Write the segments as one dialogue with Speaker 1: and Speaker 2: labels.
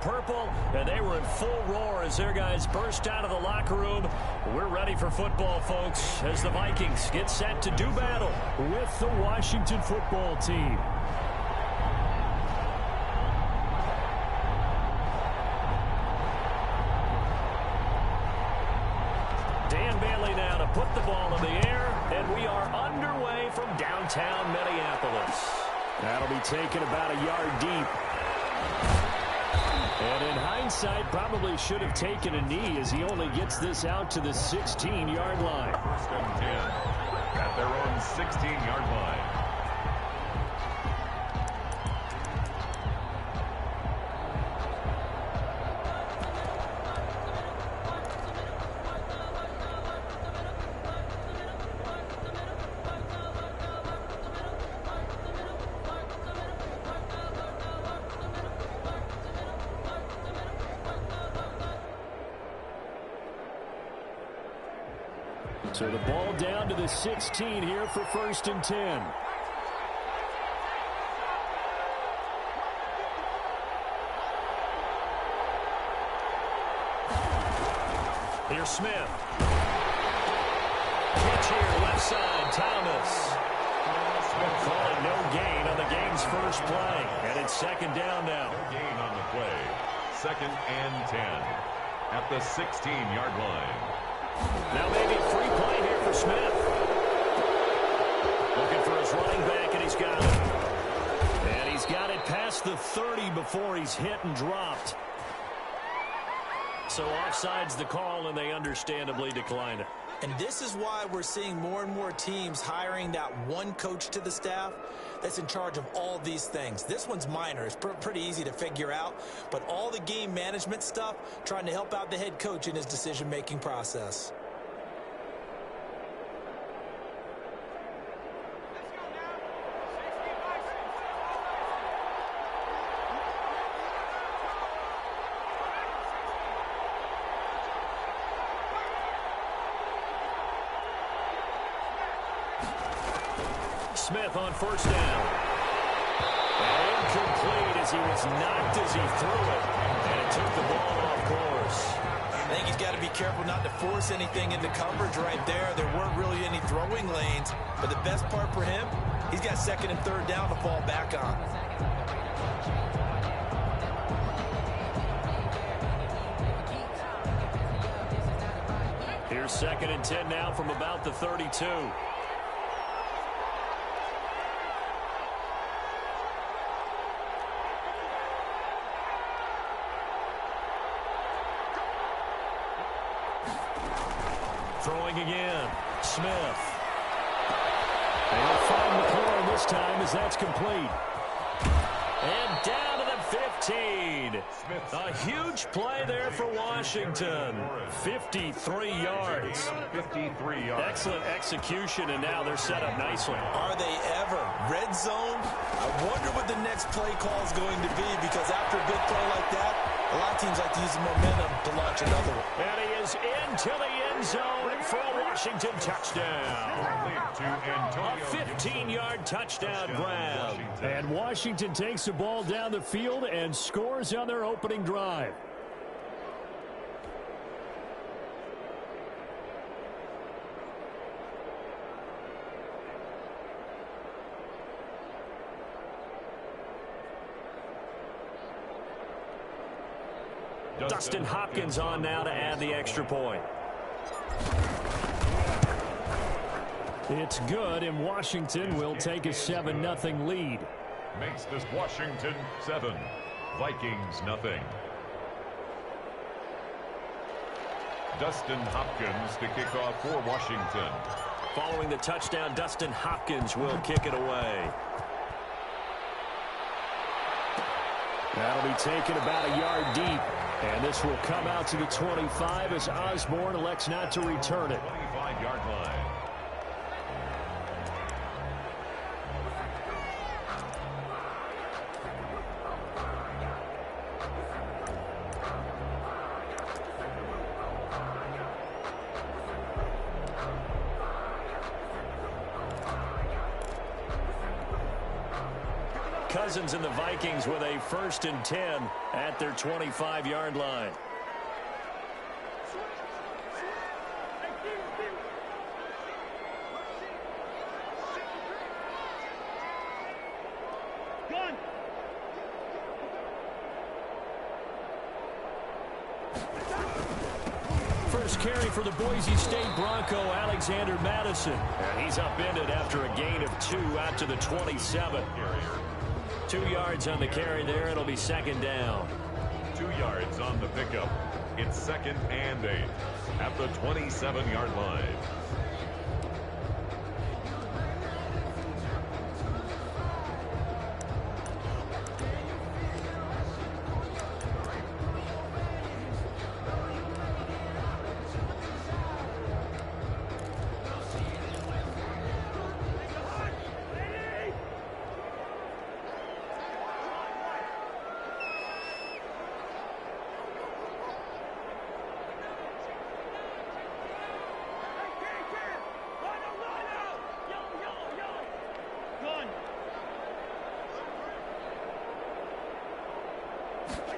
Speaker 1: purple, and they were in full roar as their guys burst out of the locker room. We're ready for football, folks, as the Vikings get set to do battle with the Washington football team. Dan Bailey now to put the ball in the air, and we are underway from downtown Minneapolis. That'll be taken about a yard deep. And in hindsight, probably should have taken a knee as he only gets this out to the 16-yard line.
Speaker 2: First and 10 at their own 16-yard line.
Speaker 1: So the ball down to the 16 here for first and 10. Here's Smith. Catch here, left side, Thomas. Calling no gain on the game's first play. And it's second down now.
Speaker 2: No gain on the play. Second and 10 at the 16-yard line.
Speaker 1: Now maybe a free play here for Smith. Looking for his running back, and he's got it. And he's got it past the 30 before he's hit and dropped. So offside's the call, and they understandably declined it.
Speaker 3: And this is why we're seeing more and more teams hiring that one coach to the staff that's in charge of all these things. This one's minor. It's pretty easy to figure out. But all the game management stuff, trying to help out the head coach in his decision-making process.
Speaker 1: Smith on first down. And incomplete as he was knocked as he threw it. And it took the ball off course.
Speaker 3: I think he's got to be careful not to force anything into coverage right there. There weren't really any throwing lanes. But the best part for him, he's got second and third down to fall back on.
Speaker 1: Here's second and 10 now from about the 32. Throwing again, Smith. They'll find McLaurin this time as that's complete. And down to the 15. A huge play there for Washington. 53 yards.
Speaker 2: 53 yards.
Speaker 1: Excellent execution, and now they're set up nicely.
Speaker 3: Are they ever? Red zone? I wonder what the next play call is going to be, because after a big play like that, a lot of teams like to use the momentum to launch another one.
Speaker 1: And he is into the end zone for a Washington touchdown. A 15-yard touchdown grab. And Washington takes the ball down the field and scores on their opening drive. Dustin Hopkins on now to add the extra point. It's good, and Washington will take a 7-0 lead.
Speaker 2: Makes this Washington 7, Vikings nothing. Dustin Hopkins to kick off for Washington.
Speaker 1: Following the touchdown, Dustin Hopkins will kick it away. That'll be taken about a yard deep. And this will come out to the 25 as Osborne elects not to return it.
Speaker 2: 25-yard line.
Speaker 1: Cousins and the Vikings with a 1st and 10 at their 25-yard line. First carry for the Boise State Bronco, Alexander Madison. And he's upended after a gain of 2 out to the 27. 2 yards on the carry there. It'll be 2nd down.
Speaker 2: 2 yards on the pickup. It's 2nd and 8 at the 27-yard line.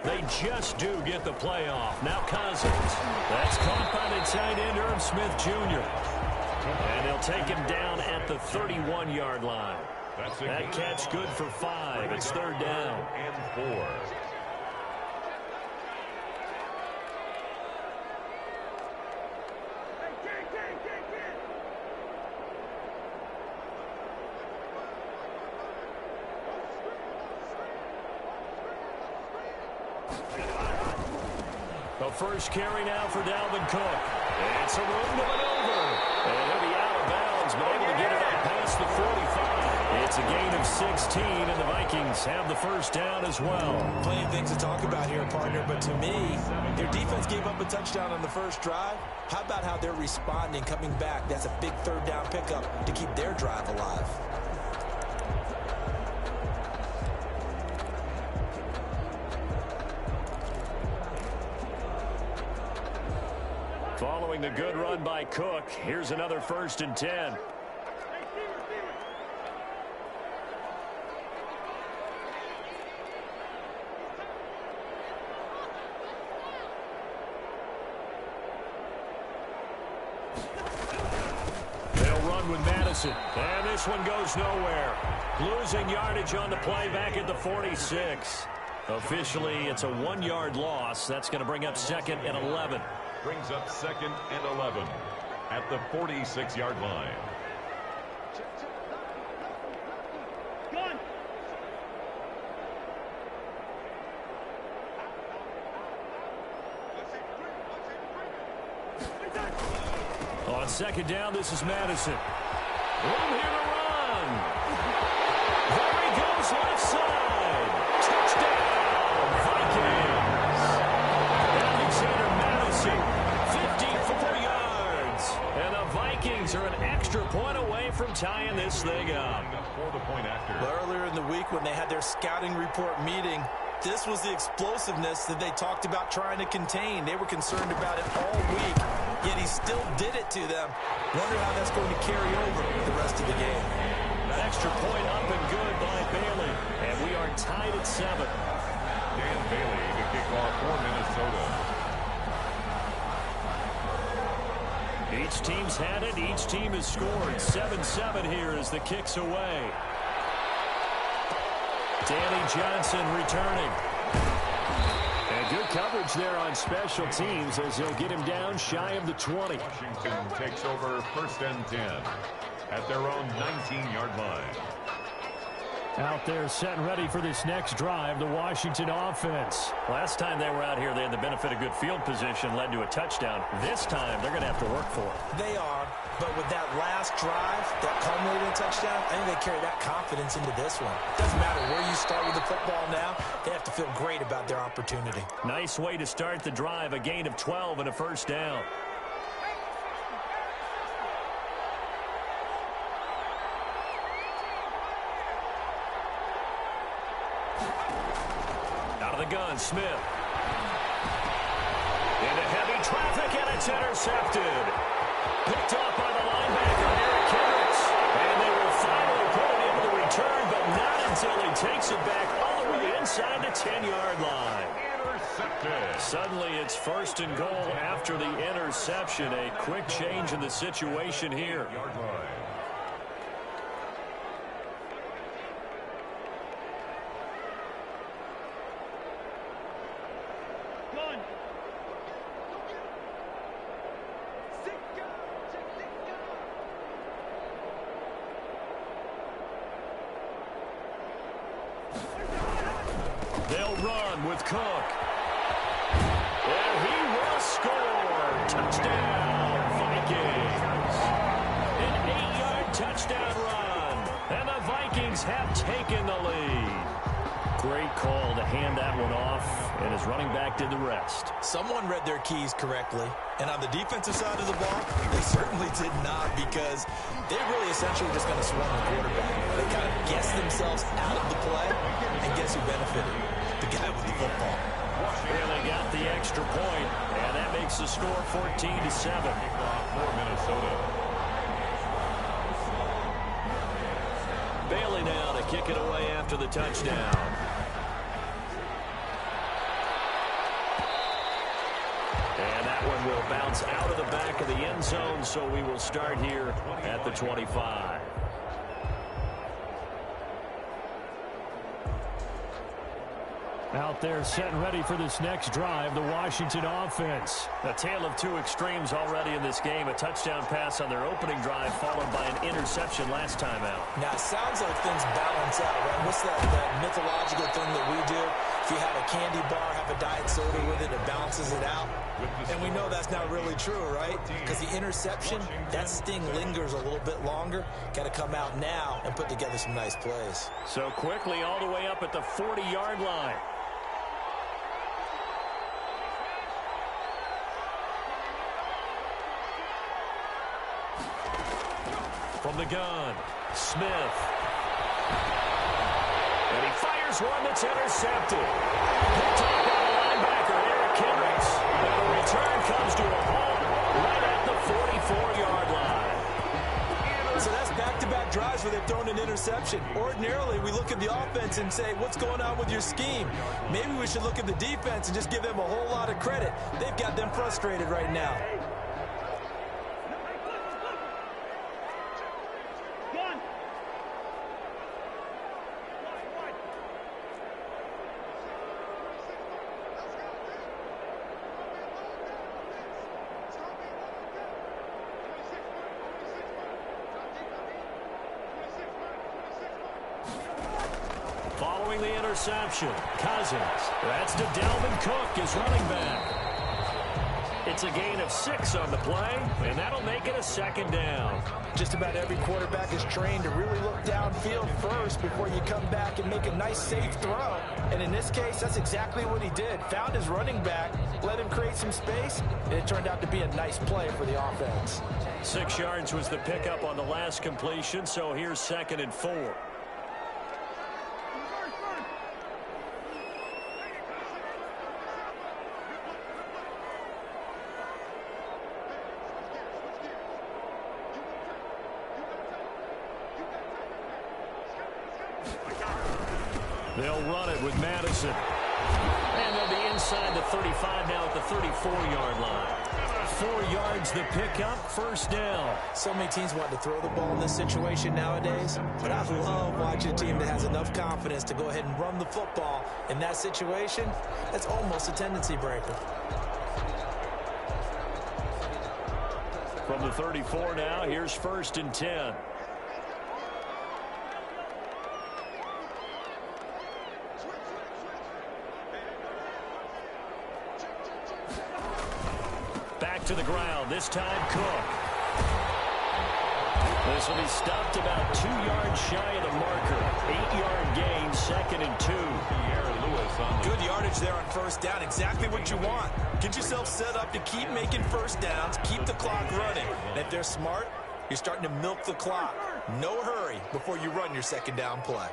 Speaker 1: They just do get the playoff. Now Cousins. That's caught by the tight end, Irv Smith Jr. And they'll take him down at the 31-yard line. That catch good for 5. It's 3rd down.
Speaker 2: And 4.
Speaker 1: The first carry now for Dalvin Cook. It's a room to maneuver. And he'll be out of bounds, but able to get it up past the 45. It's a gain of 16, and the Vikings have the 1st down as well.
Speaker 3: Plenty of things to talk about here, partner, but to me, their defense gave up a touchdown on the first drive. How about how they're responding, coming back? That's a big 3rd down pickup to keep their drive alive.
Speaker 1: Following the good run by Cook, here's another 1st and 10. They'll run with Madison, and this one goes nowhere. Losing yardage on the play back at the 46. Officially, it's a 1-yard loss. That's going to bring up 2nd and 11.
Speaker 2: Brings up 2nd and 11 at the 46-yard line.
Speaker 1: On 2nd down, this is Madison. Room here to run. There he goes, left side. Touchdown, Vikings. Alexander Madison, 54 yards. And the Vikings are an extra point away from tying this thing up.
Speaker 2: For the point after.
Speaker 3: Well, earlier in the week when they had their scouting report meeting, this was the explosiveness that they talked about trying to contain. They were concerned about it all week, yet he still did it to them. Wonder how that's going to carry over the rest of the game.
Speaker 1: An extra point up and good by Bailey. And we are tied at 7.
Speaker 2: Dan Bailey to kick off for Minnesota.
Speaker 1: Each team's had it. Each team has scored. 7-7 here as the kick's away. Danny Johnson returning. And good coverage there on special teams as they'll get him down shy of the 20.
Speaker 2: Washington takes over 1st and 10 at their own 19-yard line.
Speaker 1: Out there set and ready for this next drive, the Washington offense. Last time they were out here, they had the benefit of good field position, led to a touchdown. This time, they're going to have to work for it.
Speaker 3: They are, but with that last drive, that culminated in a touchdown, I think they carry that confidence into this one. Doesn't matter where you start with the football now, they have to feel great about their opportunity.
Speaker 1: Nice way to start the drive, a gain of 12 and a 1st down. Gun, Smith. Into heavy traffic, and it's intercepted. Picked off by the linebacker, Eric Kendricks. And they will finally put it into the return, but not until he takes it back all the way inside the 10-yard line.
Speaker 2: Intercepted.
Speaker 1: Suddenly it's 1st and goal after the interception. A quick change in the situation here.
Speaker 2: Yard line.
Speaker 1: They'll run with Cook. And he will score. Touchdown, Vikings. An 8-yard touchdown run. And the Vikings have taken the lead. Great call to hand that one off. And his running back did the rest.
Speaker 3: Someone read their keys correctly. And on the defensive side of the ball, they certainly did not, because they really essentially just going to swarm the quarterback. They kind of guessed themselves out of the play, and guess who benefited? The guy with the football.
Speaker 1: And they got the extra point, and that makes the score 14-7.
Speaker 2: For Minnesota.
Speaker 1: Bailey now to kick it away after the touchdown. And that one will bounce out of the back of the end zone, so we will start here at the 25. Out there set and ready for this next drive, the Washington offense. A tale of two extremes already in this game. A touchdown pass on their opening drive, followed by an interception last time out.
Speaker 3: Now, it sounds like things balance out, right? What's that mythological thing that we do? If you have a candy bar, have a diet soda with it, it balances it out. And we know that's not really true, right? Because the interception, that sting lingers a little bit longer. Got to come out now and put together some nice plays.
Speaker 1: So quickly all the way up at the 40-yard line. From the gun, Smith. And he fires one that's intercepted. Picked off by the linebacker, Eric Kendricks. And the return comes to a halt right at the 44-yard line.
Speaker 3: So that's back-to-back drives where they've thrown an interception. Ordinarily, we look at the offense and say, what's going on with your scheme? Maybe we should look at the defense and just give them a whole lot of credit. They've got them frustrated right now.
Speaker 1: Following the interception, Cousins. That's to Dalvin Cook, his running back. It's a gain of 6 on the play, and that'll make it a 2nd down.
Speaker 3: Just about every quarterback is trained to really look downfield first before you come back and make a nice, safe throw. And in this case, that's exactly what he did. Found his running back, let him create some space, and it turned out to be a nice play for the offense.
Speaker 1: 6 yards was the pickup on the last completion, so here's 2nd and 4. They'll run it with Madison. And they'll be inside the 35 now at the 34-yard line. 4 yards the pickup, 1st down.
Speaker 3: So many teams want to throw the ball in this situation nowadays, but I love watching a team that has enough confidence to go ahead and run the football. In that situation, that's almost a tendency breaker.
Speaker 1: From the 34 now, here's 1st and 10. Back to the ground, this time Cook. This will be stopped about 2 yards shy of the marker. 8-yard gain, 2nd and 2.
Speaker 3: Good yardage there on 1st down, exactly what you want. Get yourself set up to keep making 1st downs, keep the clock running. And if they're smart, you're starting to milk the clock. No hurry before you run your 2nd down play.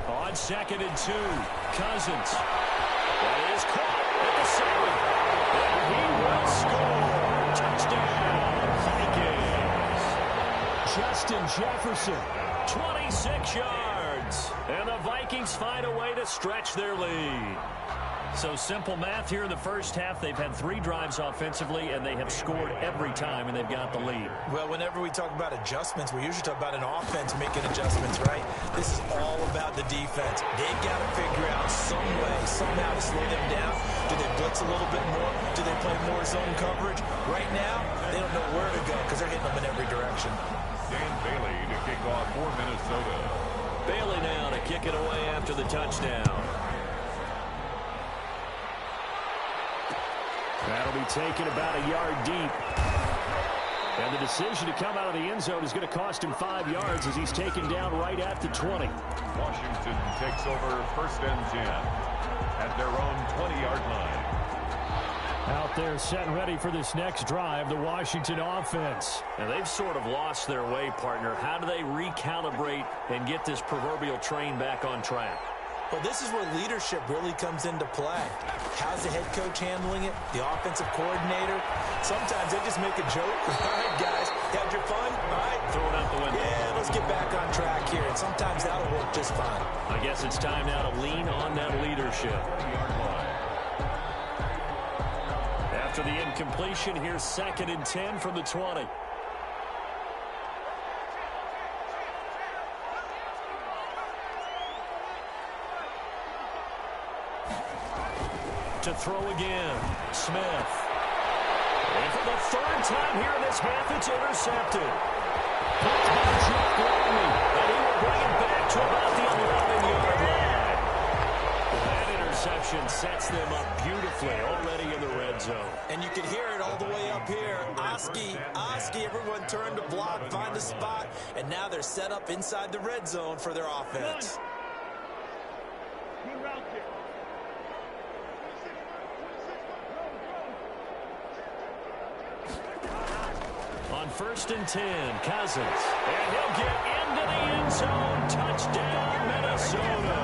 Speaker 3: On 2nd and 2, Cousins.
Speaker 1: Justin Jefferson. 26 yards. And the Vikings find a way to stretch their lead. So simple math here in the first half. They've had 3 drives offensively, and they have scored every time, and they've got the lead.
Speaker 3: Well, whenever we talk about adjustments, we usually talk about an offense making adjustments, right? This is all about the defense. They've got to figure out some way, somehow to slow them down. Do they blitz a little bit more? Do they play more zone coverage? Right now, they don't know where to go because they're hitting them in every direction.
Speaker 2: Dan Bailey to kick off for Minnesota.
Speaker 1: Bailey now to kick it away after the touchdown. That'll be taken about a yard deep. And the decision to come out of the end zone is going to cost him 5 yards as he's taken down right at the 20.
Speaker 2: Washington takes over 1st and 10 at their own 20-yard line.
Speaker 1: Out there set and ready for this next drive, the Washington offense. And they've sort of lost their way, partner. How do they recalibrate and get this proverbial train back on track?
Speaker 3: Well, this is where leadership really comes into play. How's the head coach handling it? The offensive coordinator? Sometimes they just make a joke. All right, guys, had your fun? All right.
Speaker 1: Throw it out the window.
Speaker 3: Yeah, let's get back on track here. And sometimes that'll work just fine.
Speaker 1: I guess it's time now to lean on that leadership. After the incompletion, here's 2nd and 10 from the 20. To throw again, Smith. And for the 3rd time here in this half, it's intercepted. Caught by Jeff Gladney, and he will bring it back to about the 11-yard line. That interception sets them up beautifully already in the red zone.
Speaker 3: And you can hear it all the way up here. Oski, everyone turn to block, find a spot, and now they're set up inside the red zone for their offense.
Speaker 1: On 1st and 10, Cousins. And he'll get into the end zone. Touchdown, Minnesota.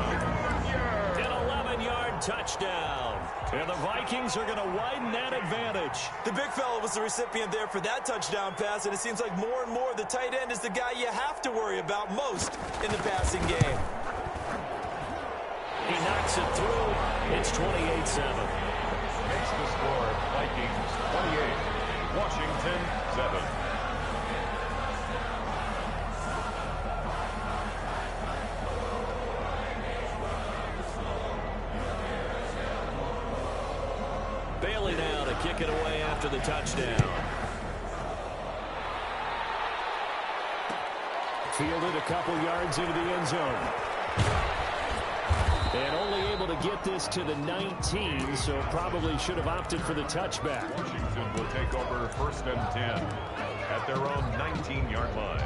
Speaker 1: An 11-yard touchdown. And the Vikings are going to widen that advantage.
Speaker 3: The big fella was the recipient there for that touchdown pass, and it seems like more and more the tight end is the guy you have to worry about most in the passing game.
Speaker 1: He knocks it through. It's 28-7.
Speaker 2: Makes the score Vikings 28, Washington 7.
Speaker 1: Bailey now to kick it away after the touchdown. Fielded a couple yards into the end zone. And only able to get this to the 19, so probably should have opted for the touchback.
Speaker 2: Washington will take over 1st and 10 at their own 19-yard line.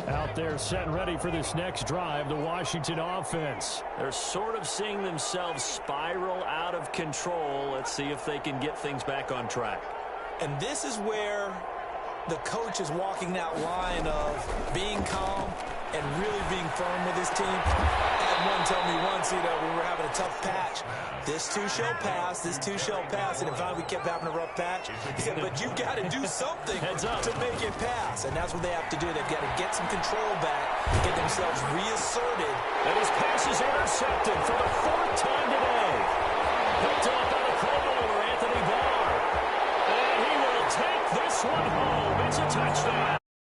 Speaker 1: Out there set and ready for this next drive, the Washington offense. They're sort of seeing themselves spiral out of control. Let's see if they can get things back on track.
Speaker 3: And this is where the coach is walking that line of being calm and really being firm with his team. I had one tell me once, we were having a tough patch. This too shall pass, this too shall pass. And in fact, we kept having a rough patch. He said, but you've got to do something to make it pass. And that's what they have to do. They've got to get some control back, get themselves reasserted.
Speaker 1: And his pass is intercepted for the 4th time today. Picked up by the Pro Bowler, Anthony Barr. And he will take this one home. It's a touchdown.